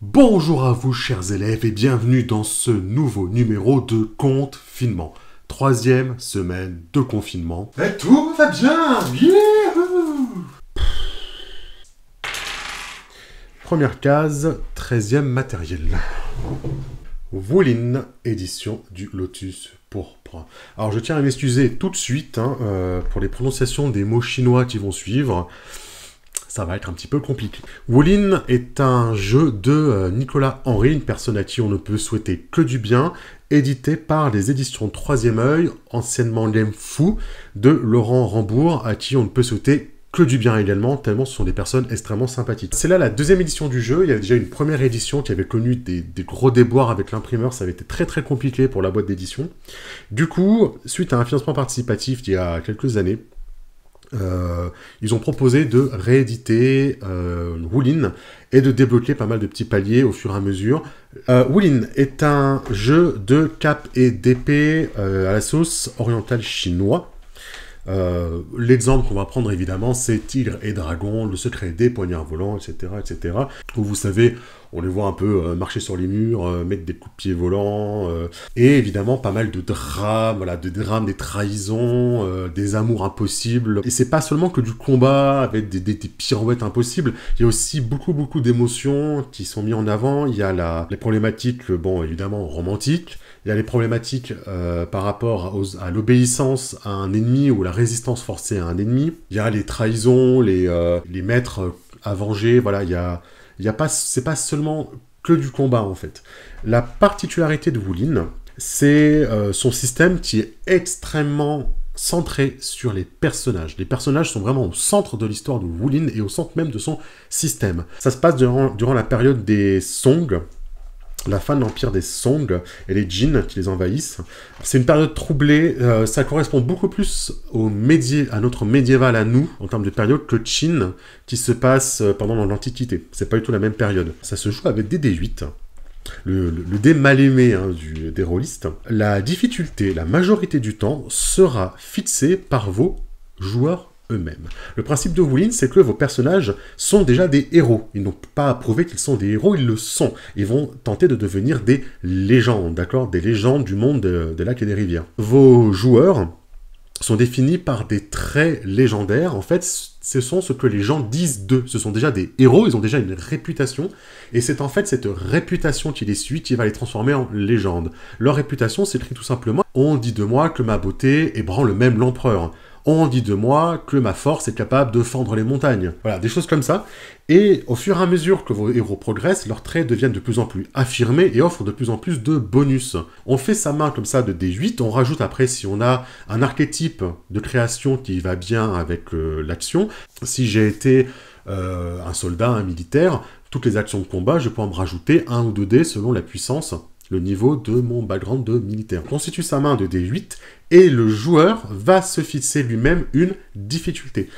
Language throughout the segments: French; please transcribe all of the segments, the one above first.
Bonjour à vous chers élèves et bienvenue dans ce nouveau numéro de Confinement. Troisième semaine de confinement. Et tout va bien. Youhou. Première case, 13e matériel. Woolin, édition du Lotus pourpre. Alors je tiens à m'excuser tout de suite pour les prononciations des mots chinois qui vont suivre. Ça va être un petit peu compliqué. Woolin est un jeu de Nicolas Henry, une personne à qui on ne peut souhaiter que du bien, édité par les éditions Troisième Œil, anciennement Lem Fou, de Laurent Rambourg, à qui on ne peut souhaiter que du bien également, tellement ce sont des personnes extrêmement sympathiques. C'est là la deuxième édition du jeu. Il y avait déjà une première édition qui avait connu des gros déboires avec l'imprimeur, ça avait été très compliqué pour la boîte d'édition. Du coup, suite à un financement participatif il y a quelques années, ils ont proposé de rééditer Woolin et de débloquer pas mal de petits paliers au fur et à mesure. Woolin est un jeu de cap et d'épée à la sauce orientale chinois. L'exemple qu'on va prendre évidemment, c'est Tigre et Dragon, le secret des poignards volants, etc., etc. Où vous savez, on les voit un peu marcher sur les murs, mettre des coups de pied volants, et évidemment pas mal de drames, voilà, des trahisons, des amours impossibles. Et c'est pas seulement que du combat avec des pirouettes impossibles, il y a aussi beaucoup d'émotions qui sont mises en avant. Il y a les problématiques, bon évidemment romantiques. Il y a les problématiques par rapport à l'obéissance à un ennemi ou la résistance forcée à un ennemi. Il y a les trahisons, les maîtres à venger. Voilà, c'est pas seulement que du combat en fait. La particularité de Woolin, c'est son système qui est extrêmement centré sur les personnages. Les personnages sont vraiment au centre de l'histoire de Woolin et au centre même de son système. Ça se passe durant la période des Song, la fin de l'empire des Song et les Jin qui les envahissent. C'est une période troublée, ça correspond beaucoup plus à notre médiéval à nous, en termes de période, que Qin, qui se passe pendant l'Antiquité. C'est pas du tout la même période. Ça se joue avec des D8, le dé mal aimé des rôlistes. La difficulté, la majorité du temps, sera fixée par vos joueurs eux-mêmes. Le principe de Woolin, c'est que vos personnages sont déjà des héros. Ils n'ont pas à prouver qu'ils sont des héros, ils le sont. Ils vont tenter de devenir des légendes, d'accord? Des légendes du monde des lacs et des rivières. Vos joueurs sont définis par des traits légendaires. En fait, ce sont ce que les gens disent d'eux. Ce sont déjà des héros, ils ont déjà une réputation. Et c'est en fait cette réputation qui les suit qui va les transformer en légendes. Leur réputation s'écrit tout simplement « On dit de moi que ma beauté ébranle même l'empereur ». On dit de moi que ma force est capable de fendre les montagnes. Voilà, des choses comme ça. Et au fur et à mesure que vos héros progressent, leurs traits deviennent de plus en plus affirmés et offrent de plus en plus de bonus. On fait sa main comme ça de D8, on rajoute après si on a un archétype de création qui va bien avec l'action. Si j'ai été un soldat, un militaire, toutes les actions de combat, je peux me rajouter 1 ou 2 dés selon la puissance, le niveau de mon background de militaire. On constitue sa main de D8 et le joueur va se fixer lui-même une difficulté.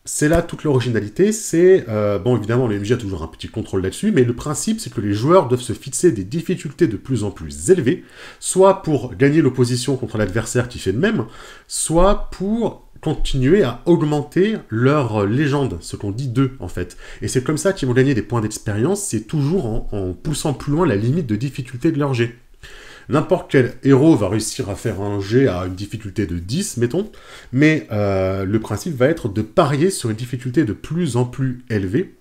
C'est là toute l'originalité, c'est... bon, évidemment, le MJ a toujours un petit contrôle là-dessus, mais le principe, c'est que les joueurs doivent se fixer des difficultés de plus en plus élevées, soit pour gagner l'opposition contre l'adversaire qui fait de même, soit pour continuer à augmenter leur légende, ce qu'on dit d'eux, en fait. Et c'est comme ça qu'ils vont gagner des points d'expérience, c'est toujours en poussant plus loin la limite de difficulté de leur jet. N'importe quel héros va réussir à faire un jet à une difficulté de 10, mettons, mais le principe va être de parier sur une difficulté de plus en plus élevée,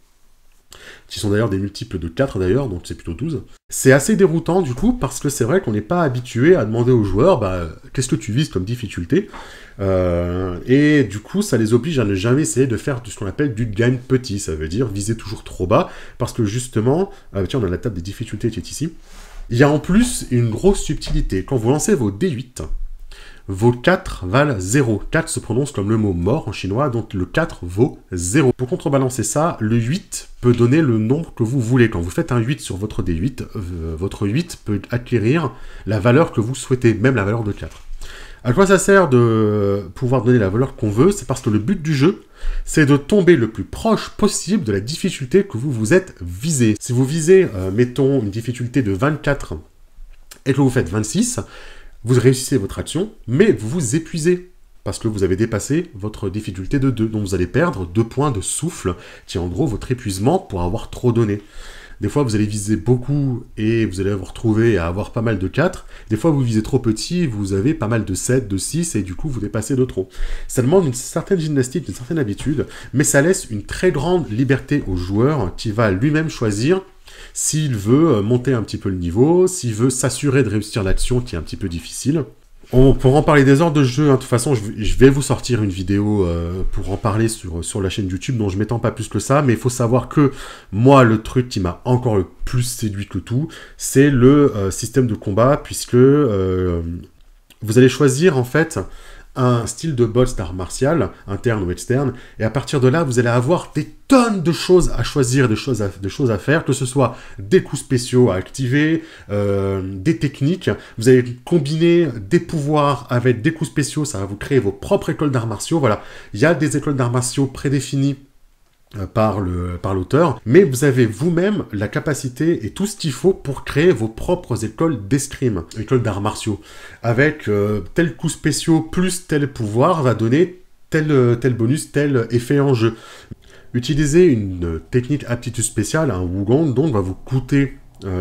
qui sont d'ailleurs des multiples de 4 d'ailleurs, donc c'est plutôt 12. C'est assez déroutant du coup, parce que c'est vrai qu'on n'est pas habitué à demander aux joueurs, qu'est-ce que tu vises comme difficulté, et du coup ça les oblige à ne jamais essayer de faire ce qu'on appelle du gain petit, ça veut dire viser toujours trop bas, parce que justement, tiens on a la table des difficultés qui est ici, il y a en plus une grosse subtilité. Quand vous lancez vos D8, vos 4 valent 0. 4 se prononce comme le mot mort en chinois, donc le 4 vaut 0. Pour contrebalancer ça, le 8 peut donner le nombre que vous voulez. Quand vous faites un 8 sur votre D8, votre 8 peut acquérir la valeur que vous souhaitez, même la valeur de 4. À quoi ça sert de pouvoir donner la valeur qu'on veut? C'est parce que le but du jeu, c'est de tomber le plus proche possible de la difficulté que vous vous êtes visé. Si vous visez, mettons, une difficulté de 24 et que vous faites 26, vous réussissez votre action, mais vous vous épuisez. parce que vous avez dépassé votre difficulté de 2. Donc vous allez perdre 2 points de souffle, qui est en gros votre épuisement pour avoir trop donné. Des fois, vous allez viser beaucoup et vous allez vous retrouver à avoir pas mal de 4. Des fois, vous visez trop petit, vous avez pas mal de 7, de 6, et du coup, vous dépassez de trop. Ça demande une certaine gymnastique, une certaine habitude, mais ça laisse une très grande liberté au joueur qui va lui-même choisir s'il veut monter un petit peu le niveau, s'il veut s'assurer de réussir l'action qui est un petit peu difficile. On pourra en parler des heures de jeu, hein. De toute façon, je vais vous sortir une vidéo pour en parler sur la chaîne YouTube, dont je m'étends pas plus que ça, mais il faut savoir que moi, le truc qui m'a encore le plus séduit que tout, c'est le système de combat, puisque vous allez choisir en fait un style de boss d'art martial, interne ou externe, et à partir de là, vous allez avoir des tonnes de choses à choisir, de choses à faire, que ce soit des coups spéciaux à activer, des techniques. Vous allez combiner des pouvoirs avec des coups spéciaux, ça va vous créer vos propres écoles d'arts martiaux. Voilà, il y a des écoles d'arts martiaux prédéfinies par l'auteur, mais vous avez vous-même la capacité et tout ce qu'il faut pour créer vos propres écoles d'escrime, écoles d'arts martiaux, avec tel coup spéciaux plus tel pouvoir va donner tel bonus, tel effet en jeu. Utiliser une technique aptitude spéciale, un Wugong, donc va vous coûter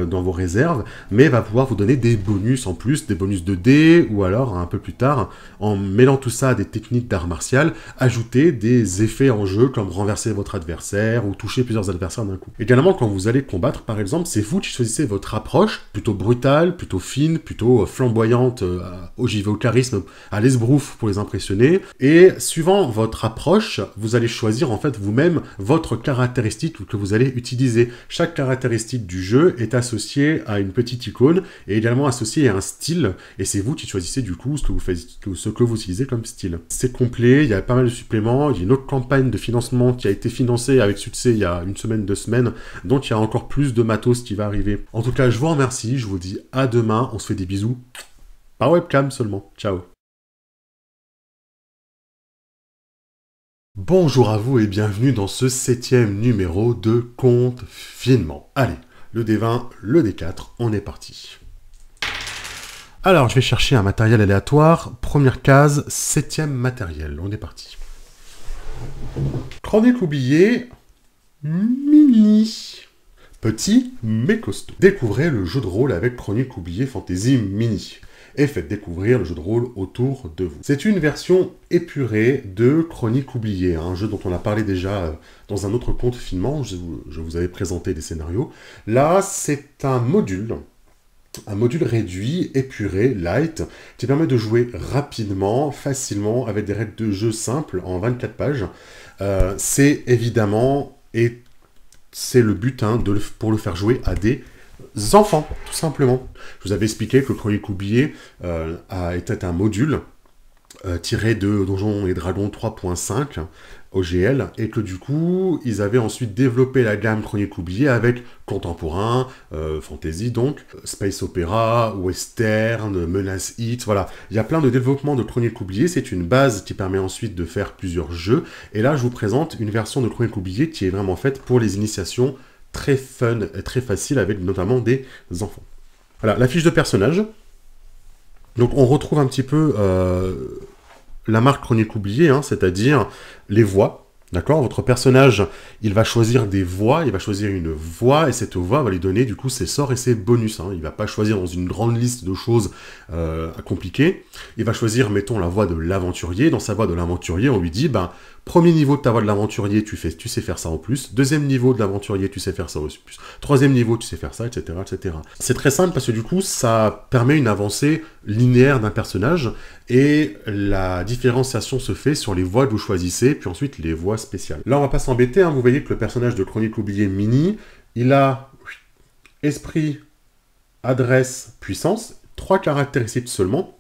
dans vos réserves, mais va pouvoir vous donner des bonus en plus, des bonus de dés, ou alors un peu plus tard, en mêlant tout ça à des techniques d'art martial, ajouter des effets en jeu comme renverser votre adversaire ou toucher plusieurs adversaires d'un coup. Également, quand vous allez combattre, par exemple, c'est vous qui choisissez votre approche, plutôt brutale, plutôt fine, plutôt flamboyante, j'y vais au charisme, à l'esbrouf pour les impressionner, et suivant votre approche, vous allez choisir en fait vous-même votre caractéristique que vous allez utiliser. Chaque caractéristique du jeu est associé à une petite icône et également associé à un style, et c'est vous qui choisissez du coup ce que vous utilisez comme style. C'est complet, il y a pas mal de suppléments, il y a une autre campagne de financement qui a été financée avec succès il y a une semaine, 2 semaines, donc il y a encore plus de matos qui va arriver. En tout cas, je vous remercie, je vous dis à demain, on se fait des bisous, par webcam seulement, ciao. Bonjour à vous et bienvenue dans ce 7e numéro de Conte Finement. Allez, le D20, le D4, on est parti. Alors, je vais chercher un matériel aléatoire. Première case, 7e matériel. On est parti. Chronique oubliée, mini. Petit, mais costaud. Découvrez le jeu de rôle avec Chronique oubliée Fantasy Mini. Et faites découvrir le jeu de rôle autour de vous. C'est une version épurée de Chronique oubliée, un jeu dont on a parlé déjà dans un autre conte finement, je vous avais présenté des scénarios. Là, c'est un module réduit, épuré, light, qui permet de jouer rapidement, facilement, avec des règles de jeu simples, en 24 pages. C'est évidemment, et c'est le but, pour le faire jouer à des enfants, tout simplement. Je vous avais expliqué que Chronique oubliée était un module tiré de Donjons et Dragons 3.5 OGL, et que du coup, ils avaient ensuite développé la gamme Chronique oubliée avec contemporain, fantasy donc, space opéra, western, menace hit, voilà. Il y a plein de développements de Chronique oubliée, c'est une base qui permet ensuite de faire plusieurs jeux, et là, je vous présente une version de Chronique oubliée qui est vraiment faite pour les initiations très fun et très facile avec notamment des enfants. Voilà, la fiche de personnage. Donc on retrouve un petit peu la marque Chronique oubliée, c'est-à-dire les voix. D'accord, votre personnage, il va choisir des voix, il va choisir une voix, et cette voix va lui donner du coup ses sorts et ses bonus. Il ne va pas choisir dans une grande liste de choses compliquées. Il va choisir, mettons, la voix de l'aventurier. Dans sa voix de l'aventurier, on lui dit, premier niveau de ta voix de l'aventurier, tu sais faire ça en plus. Deuxième niveau de l'aventurier, tu sais faire ça en plus. Troisième niveau, tu sais faire ça, etc., etc. C'est très simple parce que du coup, ça permet une avancée linéaire d'un personnage, et la différenciation se fait sur les voix que vous choisissez, puis ensuite les voix spéciales. Là, on va pas s'embêter, vous voyez que le personnage de Chronique oubliée Mini, il a esprit, adresse, puissance, 3 caractéristiques seulement,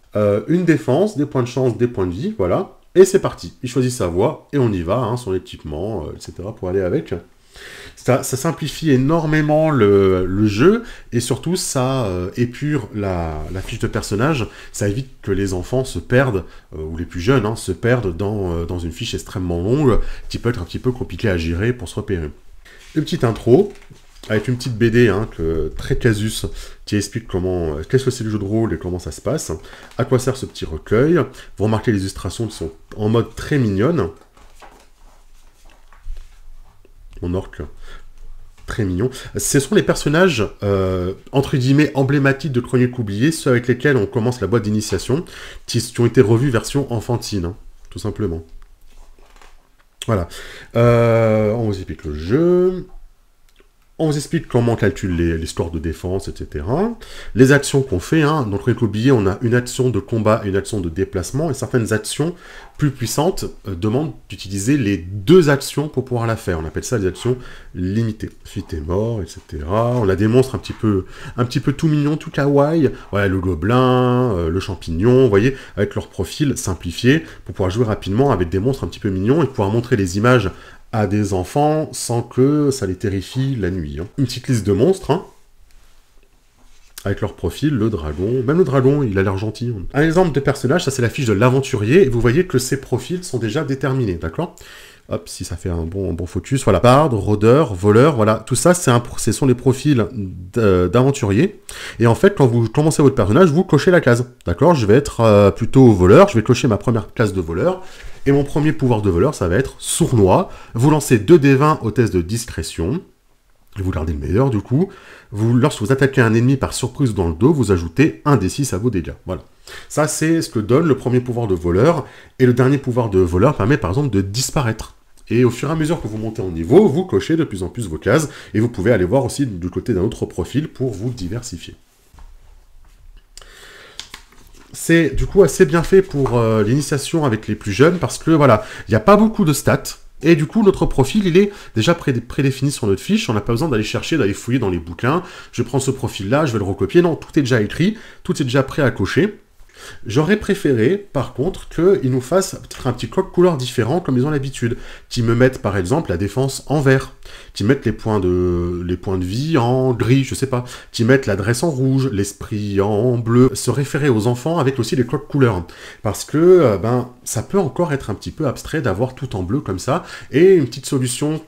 une défense, des points de chance, des points de vie, voilà, et c'est parti. Il choisit sa voix, et on y va, son équipement, etc., pour aller avec. Ça simplifie énormément le jeu, et surtout ça épure la fiche de personnage, ça évite que les enfants se perdent, ou les plus jeunes, se perdent dans une fiche extrêmement longue, qui peut être un petit peu compliqué à gérer pour se repérer. Une petite intro, avec une petite BD très casus, qui explique qu'est-ce que c'est le jeu de rôle et comment ça se passe, à quoi sert ce petit recueil. Vous remarquez les illustrations qui sont en mode très mignonne. Mon orque très mignon. Ce sont les personnages, entre guillemets, emblématiques de Chroniques oubliées, ceux avec lesquels on commence la boîte d'initiation, qui ont été revus version enfantine, hein, tout simplement. Voilà. On vous explique le jeu. On vous explique comment on calcule les scores de défense, etc. Les actions qu'on fait, hein, dans Chroniques oubliées, on a une action de combat et une action de déplacement, et certaines actions plus puissantes demandent d'utiliser les deux actions pour pouvoir la faire. On appelle ça des actions limitées. Fuite et mort, etc. On a des monstres un petit peu tout mignons, tout kawaii. Ouais, le gobelin, le champignon, vous voyez, avec leur profil simplifié, pour pouvoir jouer rapidement avec des monstres un petit peu mignons, et pouvoir montrer les images à des enfants sans que ça les terrifie la nuit. Hein. Une petite liste de monstres, hein, avec leur profil, le dragon. Même le dragon, il a l'air gentil. Un exemple de personnage, ça c'est la fiche de l'aventurier, et vous voyez que ces profils sont déjà déterminés, d'accord? Hop, si ça fait un bon focus, voilà. Barde, rôdeur, voleur, voilà. Tout ça, ce sont les profils d'aventurier. Et en fait, quand vous commencez votre personnage, vous cochez la case, d'accord? Je vais être plutôt voleur, je vais cocher ma première case de voleur. Et mon premier pouvoir de voleur, ça va être sournois. Vous lancez 2d20 au test de discrétion. Et vous gardez le meilleur, du coup. Lorsque vous attaquez un ennemi par surprise dans le dos, vous ajoutez 1d6 à vos dégâts. Voilà. Ça, c'est ce que donne le premier pouvoir de voleur. Et le dernier pouvoir de voleur permet, par exemple, de disparaître. Et au fur et à mesure que vous montez en niveau, vous cochez de plus en plus vos cases. Et vous pouvez aller voir aussi du côté d'un autre profil pour vous diversifier. C'est du coup assez bien fait pour l'initiation avec les plus jeunes, parce que voilà, il n'y a pas beaucoup de stats, et du coup notre profil il est déjà prédéfini sur notre fiche, on n'a pas besoin d'aller chercher, d'aller fouiller dans les bouquins, je prends ce profil là, je vais le recopier, non, tout est déjà écrit, tout est déjà prêt à cocher. J'aurais préféré, par contre, qu'ils nous fassent peut-être un petit code couleur différent, comme ils ont l'habitude. Qui me mettent, par exemple, la défense en vert. Qui mettent les points de vie en gris, je sais pas. Qui mettent l'adresse en rouge, l'esprit en bleu. Se référer aux enfants avec aussi les codes couleurs. Parce que, ça peut encore être un petit peu abstrait d'avoir tout en bleu comme ça. Et une petite solution...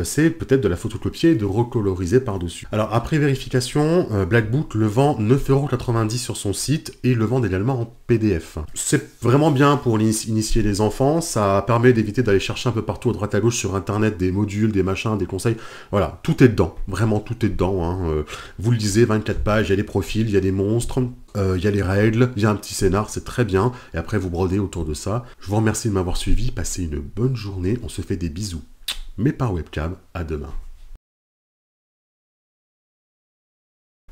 c'est peut-être de la photocopier et de recoloriser par-dessus. Alors, après vérification, Black Book le vend 9,90€ sur son site et le vend également en PDF. C'est vraiment bien pour initier les enfants, ça permet d'éviter d'aller chercher un peu partout à droite à gauche sur internet des modules, des machins, des conseils. Voilà, tout est dedans, vraiment tout est dedans. Hein. Vous le disiez, 24 pages, il y a les profils, il y a des monstres, il y a les règles, il y a un petit scénar, c'est très bien. Et après, vous brodez autour de ça. Je vous remercie de m'avoir suivi, passez une bonne journée, on se fait des bisous. Mais par webcam, à demain.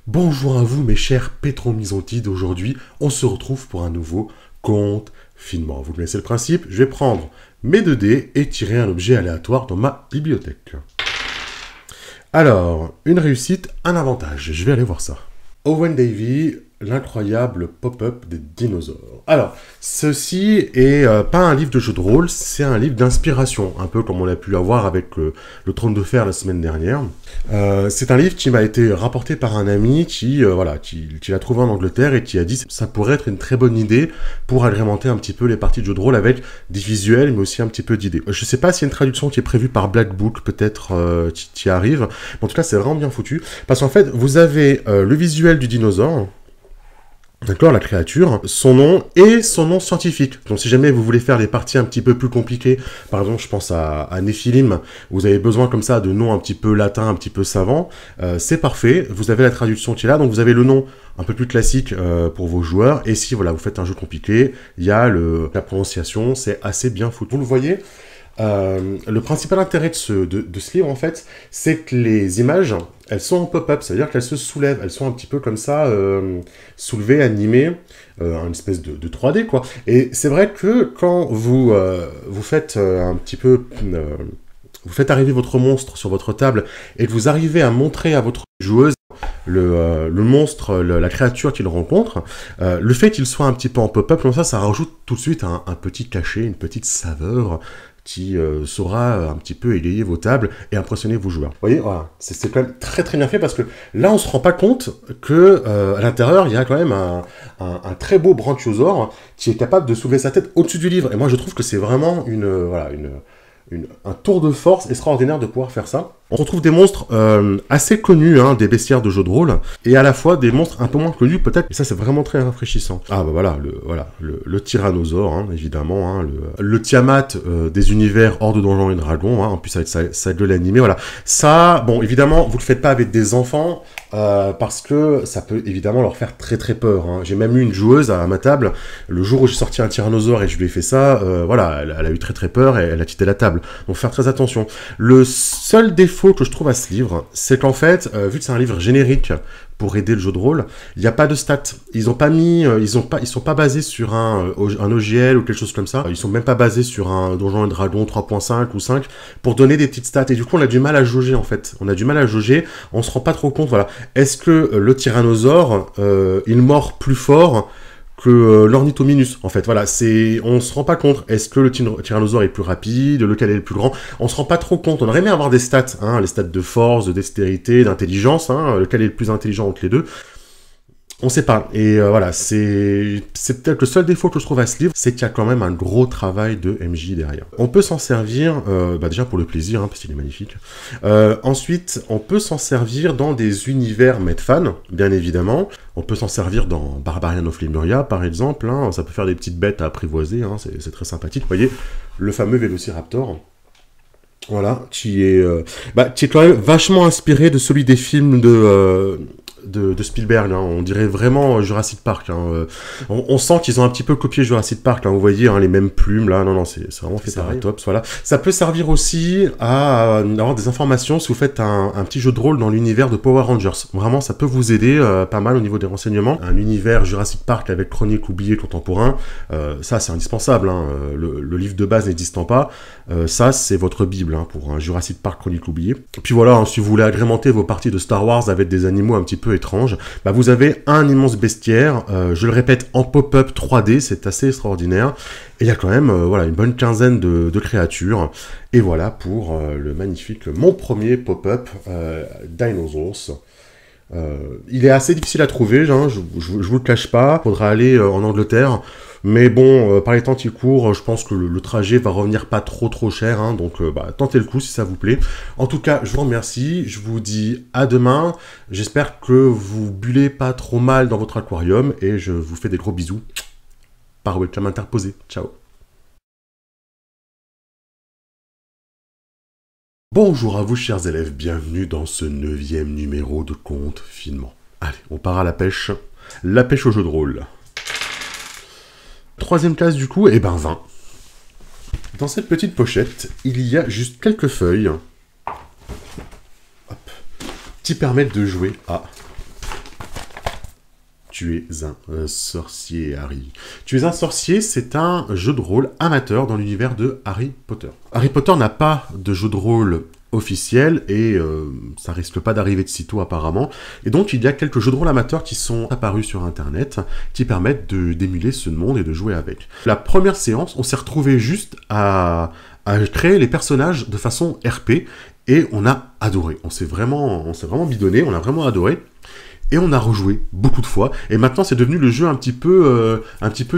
Bonjour à vous mes chers pétromysontides, aujourd'hui on se retrouve pour un nouveau confinement. Vous connaissez le principe, je vais prendre mes 2 dés et tirer un objet aléatoire dans ma bibliothèque. Alors, une réussite, un avantage, je vais aller voir ça. Owen Davey, l'incroyable pop-up des dinosaures. Alors, ceci est pas un livre de jeu de rôle, c'est un livre d'inspiration, un peu comme on a pu avoir avec le Trône de Fer la semaine dernière. C'est un livre qui m'a été rapporté par un ami qui l'a trouvé en Angleterre et qui a dit que ça pourrait être une très bonne idée pour agrémenter un petit peu les parties de jeu de rôle avec des visuels, mais aussi un petit peu d'idées. Je sais pas s'il y a une traduction qui est prévue par Black Book, peut-être qui arrive, mais en tout cas c'est vraiment bien foutu, parce qu'en fait, vous avez le visuel du dinosaure, d'accord, la créature, son nom et son nom scientifique. Donc si jamais vous voulez faire des parties un petit peu plus compliquées, par exemple je pense à Néphilim, vous avez besoin comme ça de noms un petit peu latins, un petit peu savants, c'est parfait, vous avez la traduction qui est là, donc vous avez le nom un peu plus classique pour vos joueurs, et si voilà vous faites un jeu compliqué, il y a la prononciation, c'est assez bien foutu. Vous le voyez, le principal intérêt de ce livre, en fait, c'est que les images, elles sont en pop-up, c'est-à-dire qu'elles se soulèvent, elles sont un petit peu comme ça, soulevées, animées, une espèce de 3D, quoi. Et c'est vrai que quand vous faites un petit peu... vous faites arriver votre monstre sur votre table, et que vous arrivez à montrer à votre joueuse le monstre, la créature qu'il rencontre, le fait qu'il soit un petit peu en pop-up, comme ça rajoute tout de suite un petit cachet, une petite saveur, qui saura un petit peu égayer vos tables et impressionner vos joueurs. Vous voyez, voilà, c'est quand même très très bien fait, parce que là on se rend pas compte que à l'intérieur il y a quand même un très beau brachiosaure qui est capable de soulever sa tête au-dessus du livre. Et moi je trouve que c'est vraiment un tour de force extraordinaire de pouvoir faire ça. On retrouve des monstres assez connus, hein, des bestiaires de jeux de rôle, et à la fois des monstres un peu moins connus peut-être, et ça c'est vraiment très rafraîchissant. Ah bah voilà, le tyrannosaure, hein, évidemment, hein, le Tiamat des univers hors de Donjons et Dragons, hein, en plus ça va être de l'animé, voilà. Ça, bon, évidemment, vous le faites pas avec des enfants, parce que ça peut évidemment leur faire très très peur. Hein. J'ai même eu une joueuse à ma table, le jour où j'ai sorti un tyrannosaure et je lui ai fait ça, voilà, elle a eu très très peur et elle a quitté la table. Donc faire très attention. Le seul défaut que je trouve à ce livre, c'est qu'en fait, vu que c'est un livre générique pour aider le jeu de rôle, il n'y a pas de stats. Ils ont pas mis, ils sont pas basés sur un OGL ou quelque chose comme ça. Ils sont même pas basés sur un Donjons et Dragons 3.5 ou 5 pour donner des petites stats. Et du coup, on a du mal à jauger en fait. On a du mal à jauger. On se rend pas trop compte. Voilà. Est-ce que le tyrannosaure, il mord plus fort que l'ornithominus, en fait. Voilà, on se rend pas compte. Est-ce que le tyrannosaure est plus rapide, lequel est le plus grand? On se rend pas trop compte. On aurait aimé avoir des stats, hein, les stats de force, de dextérité, d'intelligence, hein, lequel est le plus intelligent entre les deux. On sait pas. Et voilà, c'est peut-être le seul défaut que je trouve à ce livre, c'est qu'il y a quand même un gros travail de MJ derrière. On peut s'en servir, déjà pour le plaisir, hein, parce qu'il est magnifique. Ensuite, on peut s'en servir dans des univers Medfan, bien évidemment. On peut s'en servir dans Barbarian of Lemuria, par exemple. Hein, ça peut faire des petites bêtes à apprivoiser, hein, c'est très sympathique. Vous voyez, le fameux Vélociraptor. Voilà, qui est quand même vachement inspiré de celui des films de Spielberg, hein. On dirait vraiment Jurassic Park. Hein. On sent qu'ils ont un petit peu copié Jurassic Park. Hein. Vous voyez, hein, les mêmes plumes là. Non, c'est vraiment fait par Tops. Voilà. Ça peut servir aussi à avoir des informations si vous faites un petit jeu de rôle dans l'univers de Power Rangers. Vraiment, ça peut vous aider pas mal au niveau des renseignements. Un univers Jurassic Park avec chronique oubliée contemporain, ça c'est indispensable. Hein. Le livre de base n'existant pas, ça c'est votre bible, hein, pour un Jurassic Park chronique oubliée. Et puis voilà, hein, si vous voulez agrémenter vos parties de Star Wars avec des animaux un petit peu étranges, bah vous avez un immense bestiaire, je le répète, en pop-up 3D, c'est assez extraordinaire, et il y a quand même voilà, une bonne quinzaine de créatures, et voilà pour le magnifique, mon premier pop-up Dinosaurs. Il est assez difficile à trouver, hein, je vous le cache pas, faudra aller en Angleterre, mais bon, par les temps qui courent, je pense que le trajet va revenir pas trop cher, hein, donc tentez le coup si ça vous plaît. En tout cas, je vous remercie, je vous dis à demain, j'espère que vous bullez pas trop mal dans votre aquarium, et je vous fais des gros bisous par webcam interposé. Ciao. Bonjour à vous chers élèves, bienvenue dans ce 9e numéro de Conte Finement. Allez, on part à la pêche au jeu de rôle. Troisième classe du coup, et ben 20. Dans cette petite pochette, il y a juste quelques feuilles qui permettent de jouer à Tu es un sorcier, Harry. Tu es un sorcier, c'est un jeu de rôle amateur dans l'univers de Harry Potter. Harry Potter n'a pas de jeu de rôle officiel et ça risque pas d'arriver de sitôt apparemment. Et donc il y a quelques jeux de rôle amateurs qui sont apparus sur internet qui permettent d'émuler ce monde et de jouer avec. La première séance, on s'est retrouvé juste à créer les personnages de façon RP et on a adoré. On s'est vraiment bidonné, on a vraiment adoré. Et on a rejoué beaucoup de fois. Et maintenant, c'est devenu le jeu un petit peu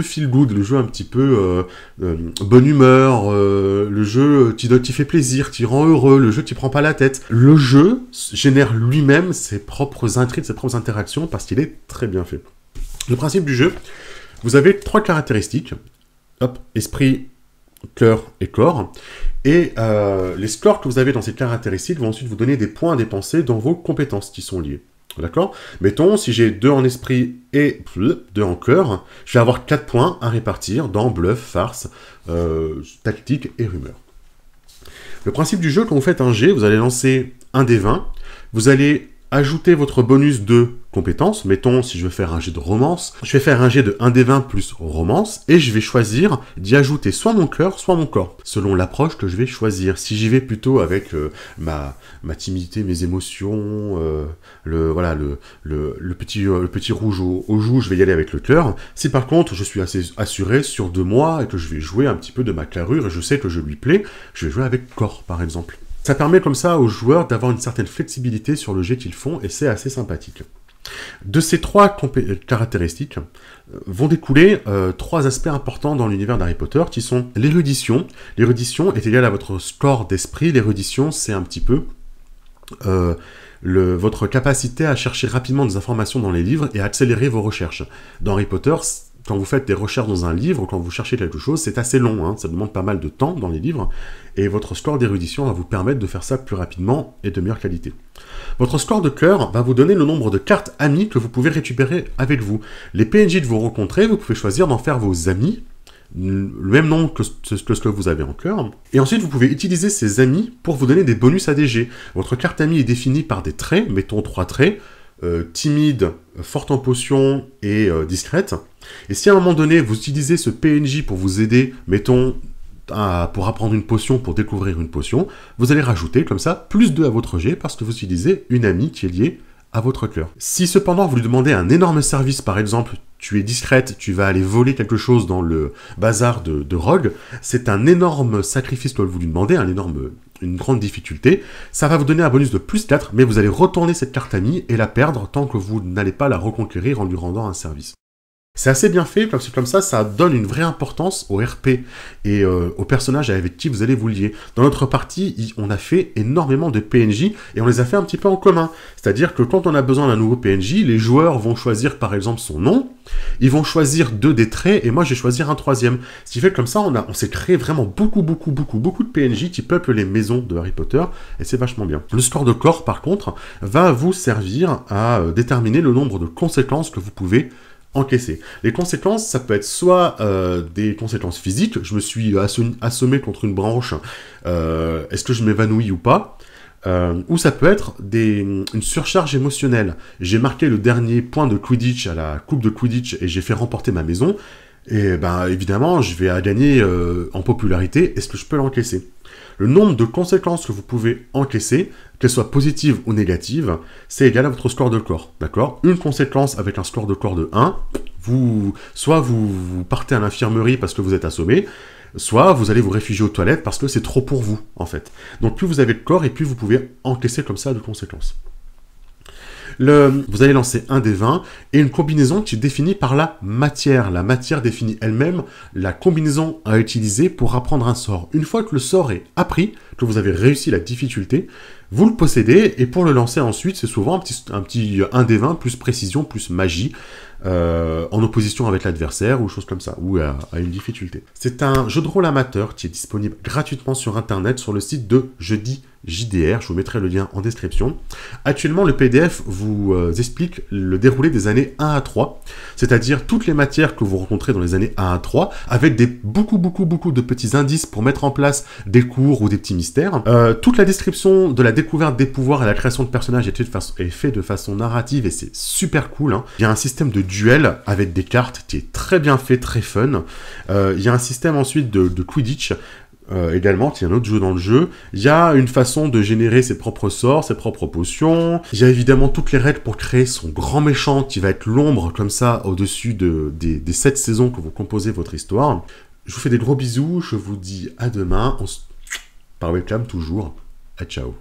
feel good, le jeu un petit peu bonne humeur, le jeu qui fait plaisir, qui rend heureux, le jeu qui prend pas la tête. Le jeu génère lui-même ses propres intrigues, ses propres interactions, parce qu'il est très bien fait. Le principe du jeu, vous avez 3 caractéristiques. Hop, esprit, cœur et corps. Et les scores que vous avez dans ces caractéristiques vont ensuite vous donner des points à dépenser dans vos compétences qui sont liées. D'accord? Mettons, si j'ai 2 en esprit et 2 en cœur, je vais avoir 4 points à répartir dans bluff, farce, tactique et rumeur. Le principe du jeu, quand vous faites un jet, vous allez lancer un des 20, vous allez ajouter votre bonus de compétences. Mettons, si je veux faire un jet de romance, je vais faire un jet de 1 des 20 plus romance, et je vais choisir d'y ajouter soit mon cœur, soit mon corps, selon l'approche que je vais choisir. Si j'y vais plutôt avec ma timidité, mes émotions, le petit rouge aux joues, je vais y aller avec le cœur. Si par contre, je suis assez assuré sur 2 mois, et que je vais jouer un petit peu de ma carrure, et je sais que je lui plais, je vais jouer avec corps, par exemple. Ça permet comme ça aux joueurs d'avoir une certaine flexibilité sur le jet qu'ils font, et c'est assez sympathique. De ces 3 caractéristiques vont découler 3 aspects importants dans l'univers d'Harry Potter, qui sont l'érudition. L'érudition est égale à votre score d'esprit. L'érudition, c'est un petit peu votre capacité à chercher rapidement des informations dans les livres et à accélérer vos recherches. Dans Harry Potter, quand vous faites des recherches dans un livre, quand vous cherchez quelque chose, c'est assez long, hein, ça demande pas mal de temps dans les livres, et votre score d'érudition va vous permettre de faire ça plus rapidement et de meilleure qualité. Votre score de cœur va vous donner le nombre de cartes amies que vous pouvez récupérer avec vous. Les PNJ que vous rencontrez, vous pouvez choisir d'en faire vos amis, le même nombre que ce que vous avez en cœur. Et ensuite, vous pouvez utiliser ces amis pour vous donner des bonus ADG. Votre carte amie est définie par des traits, mettons 3 traits, timide, forte en potions et discrète. Et si à un moment donné, vous utilisez ce PNJ pour vous aider, mettons, pour apprendre une potion, pour découvrir une potion, vous allez rajouter comme ça plus 2 à votre jet parce que vous utilisez une amie qui est liée à votre cœur. Si cependant vous lui demandez un énorme service, par exemple, tu es discrète, tu vas aller voler quelque chose dans le bazar de Rogue, c'est un énorme sacrifice que vous lui demandez, une grande difficulté. Ça va vous donner un bonus de plus 4, mais vous allez retourner cette carte amie et la perdre tant que vous n'allez pas la reconquérir en lui rendant un service. C'est assez bien fait, parce que comme ça donne une vraie importance au RP et aux personnages avec qui vous allez vous lier. Dans notre partie, on a fait énormément de PNJ et on les a fait un petit peu en commun. C'est-à-dire que quand on a besoin d'un nouveau PNJ, les joueurs vont choisir par exemple son nom, ils vont choisir 2 des traits et moi je vais choisir un 3e. Ce qui fait que comme ça, on s'est créé vraiment beaucoup de PNJ qui peuplent les maisons de Harry Potter et c'est vachement bien. Le score de corps, par contre, va vous servir à déterminer le nombre de conséquences que vous pouvez encaisser. Les conséquences, ça peut être soit des conséquences physiques, je me suis assommé contre une branche, est-ce que je m'évanouis ou pas, ou ça peut être une surcharge émotionnelle. J'ai marqué le dernier point de Quidditch à la coupe de Quidditch et j'ai fait remporter ma maison, et ben évidemment, je vais gagner en popularité, est-ce que je peux l'encaisser ? Le nombre de conséquences que vous pouvez encaisser, qu'elles soient positives ou négatives, c'est égal à votre score de corps, d'accord ? Une conséquence avec un score de corps de 1, soit vous partez à l'infirmerie parce que vous êtes assommé, soit vous allez vous réfugier aux toilettes parce que c'est trop pour vous, en fait. Donc plus vous avez de corps, et plus vous pouvez encaisser comme ça de conséquences. Vous allez lancer un des 20 et une combinaison qui est définie par la matière. La matière définit elle-même la combinaison à utiliser pour apprendre un sort. Une fois que le sort est appris, que vous avez réussi la difficulté, vous le possédez et pour le lancer ensuite, c'est souvent un petit 1 des 20 plus précision, plus magie, en opposition avec l'adversaire ou chose comme ça, ou à une difficulté. C'est un jeu de rôle amateur qui est disponible gratuitement sur internet sur le site de Jeudi JDR, je vous mettrai le lien en description. Actuellement, le PDF vous explique le déroulé des années 1 à 3, c'est-à-dire toutes les matières que vous rencontrez dans les années 1 à 3, avec beaucoup de petits indices pour mettre en place des cours ou des petits mystères. Toute la description de la découverte des pouvoirs et la création de personnages est fait de façon narrative et c'est super cool, hein. Il y a un système de duel avec des cartes qui est très bien fait, très fun. Il y a un système ensuite de Quidditch, également, il y a un autre jeu dans le jeu. Il y a une façon de générer ses propres sorts, ses propres potions. Il y a évidemment toutes les règles pour créer son grand méchant qui va être l'ombre comme ça au-dessus des 7 saisons que vous composez votre histoire. Je vous fais des gros bisous, je vous dis à demain, par webcam toujours, à ciao.